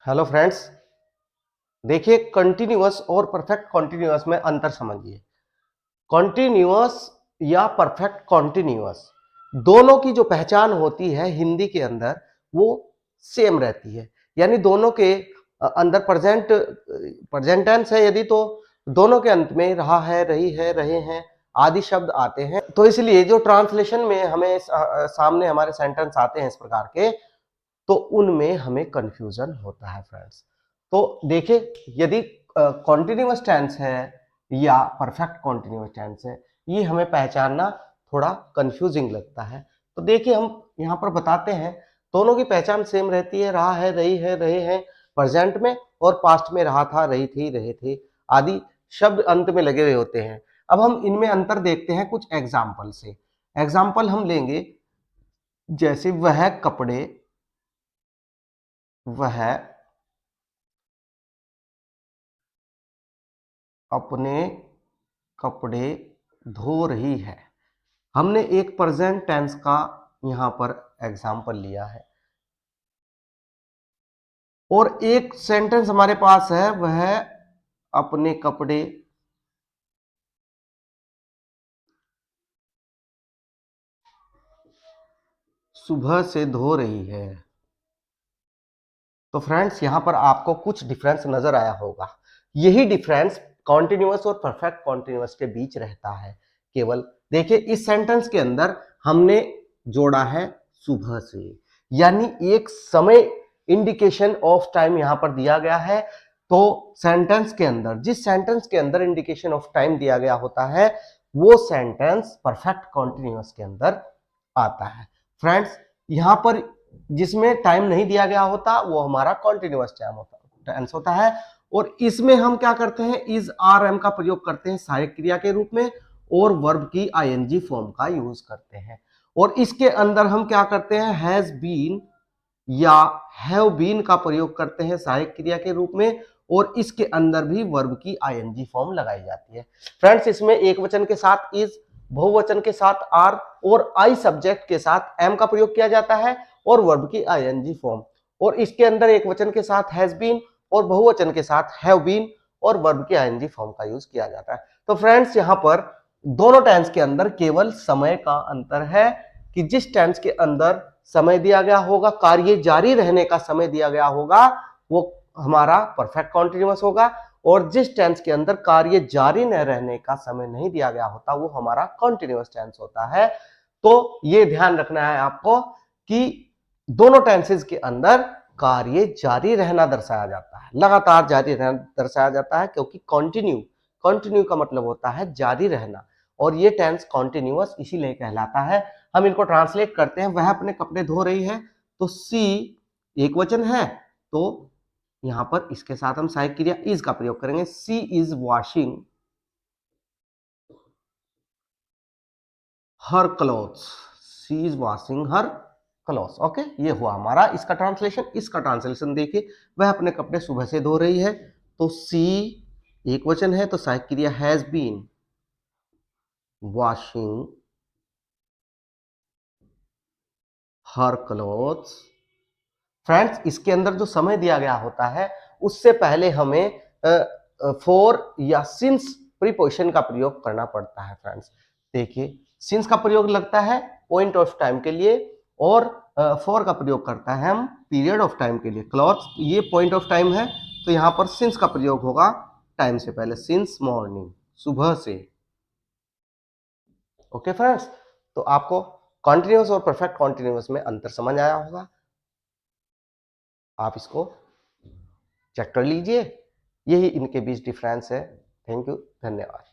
Hello friends, देखिए continuous और perfect continuous में अंतर समझिए। कॉन्टिन्यूअस या परफेक्ट कॉन्टिन्यूअस दोनों की जो पहचान होती है हिंदी के अंदर वो सेम रहती है। यानी दोनों के अंदर प्रेजेंट टेंस है यदि तो दोनों के अंत में रहा है, रही है, रहे हैं आदि शब्द आते हैं। तो इसलिए जो ट्रांसलेशन में हमें सामने हमारे सेंटेंस आते हैं इस प्रकार के, तो उनमें हमें कंफ्यूजन होता है फ्रेंड्स। तो देखिए यदि कॉन्टिन्यूअस टेंस है या परफेक्ट कॉन्टिन्यूअस टेंस है, ये हमें पहचानना थोड़ा कंफ्यूजिंग लगता है। तो देखिए हम यहाँ पर बताते हैं, दोनों की पहचान सेम रहती है, रहा है, रही है, रहे हैं प्रेजेंट में, और पास्ट में रहा था, रही थी, रहे थे आदि शब्द अंत में लगे हुए होते हैं। अब हम इनमें अंतर देखते हैं कुछ एग्जाम्पल से। एग्जाम्पल हम लेंगे, जैसे वह कपड़े, वह अपने कपड़े धो रही है। हमने एक प्रेजेंट टेंस का यहां पर एग्जाम्पल लिया है, और एक सेंटेंस हमारे पास है, वह अपने कपड़े सुबह से धो रही है। तो फ्रेंड्स यहां पर आपको कुछ डिफरेंस नजर आया होगा। यही डिफरेंस कॉन्टिन्यूअस और परफेक्ट कॉन्टिन्यूअस के बीच रहता है। केवल देखिए इस सेंटेंस के अंदर हमने जोड़ा है सुबह से, यानी एक समय इंडिकेशन ऑफ टाइम यहां पर दिया गया है। तो सेंटेंस के अंदर, जिस सेंटेंस के अंदर इंडिकेशन ऑफ टाइम दिया गया होता है, वो सेंटेंस परफेक्ट कॉन्टिन्यूअस के अंदर आता है। फ्रेंड्स यहां पर जिसमें टाइम नहीं दिया गया होता वो हमारा कॉन्टिन्यूअस टेंस होता है। और इसमें हम क्या करते हैं, इज आर एम का प्रयोग करते हैं सहायक क्रिया के रूप में, और वर्ब की आईएनजी फॉर्म का यूज करते हैं। और इसके अंदर हम क्या करते हैं, हैज बीन या हैव बीन का प्रयोग करते हैं सहायक क्रिया के रूप में, और इसके अंदर भी वर्ब की आईएनजी फॉर्म लगाई जाती है। फ्रेंड्स इसमें एक वचन के साथ इज, बहुवचन के साथ आर, और आई सब्जेक्ट के साथ एम का प्रयोग किया जाता है, और वर्ब की आईएनजी फॉर्म। और इसके अंदर एक वचन के साथ हैज बीन, और बहुवचन के साथ हैव बीन, और वर्ब की आईएनजी फॉर्म का यूज किया जाता है। तो फ्रेंड्स यहां पर दोनों टेंस के अंदर केवल समय का अंतर है, कि जिस टेंस के अंदर समय दिया गया होगा, कार्य जारी रहने का समय दिया गया होगा, वो हमारा परफेक्ट कॉन्टिन्यूअस होगा, और जिस टेंस के अंदर कार्य जारी न रहने का समय नहीं दिया गया होता वो हमारा कॉन्टिन्यूअस टेंस होता है। तो ये ध्यान रखना है आपको कि दोनों टेंसेस के अंदर कार्य जारी रहना दर्शाया जाता है, लगातार जारी रहना दर्शाया जाता है, क्योंकि कंटिन्यू का मतलब होता है जारी रहना, और ये टेंस कॉन्टिन्यूअस इसीलिए कहलाता है। हम इनको ट्रांसलेट करते हैं, वह अपने कपड़े धो रही है, तो सी एक वचन है, तो यहां पर इसके साथ हम सहायक क्रिया इज का प्रयोग करेंगे, she is washing her clothes, she is washing her clothes. Okay, ये हुआ हमारा इसका ट्रांसलेशन। इसका ट्रांसलेशन देखिए, वह अपने कपड़े सुबह से धो रही है, तो सी एक वचन है, तो सहायक क्रिया has been washing her clothes. Friends इसके अंदर जो समय दिया गया होता है, उससे पहले हमें फॉर या सिंस प्रीपोजिशन का प्रयोग करना पड़ता है। फ्रेंड्स देखिए, सिंस का प्रयोग लगता है पॉइंट ऑफ टाइम के लिए, और फॉर का प्रयोग करता है हम पीरियड ऑफ टाइम के लिए। क्लॉथ ये पॉइंट ऑफ टाइम है, तो यहां पर सिंस का प्रयोग होगा टाइम से पहले, सिंस मॉर्निंग, सुबह से। ओके फ्रेंड्स, तो आपको कॉन्टिन्यूअस और परफेक्ट कॉन्टिन्यूअस में अंतर समझ आया होगा। आप इसको चेक कर लीजिए, यही इनके बीच डिफरेंस है। थैंक यू, धन्यवाद।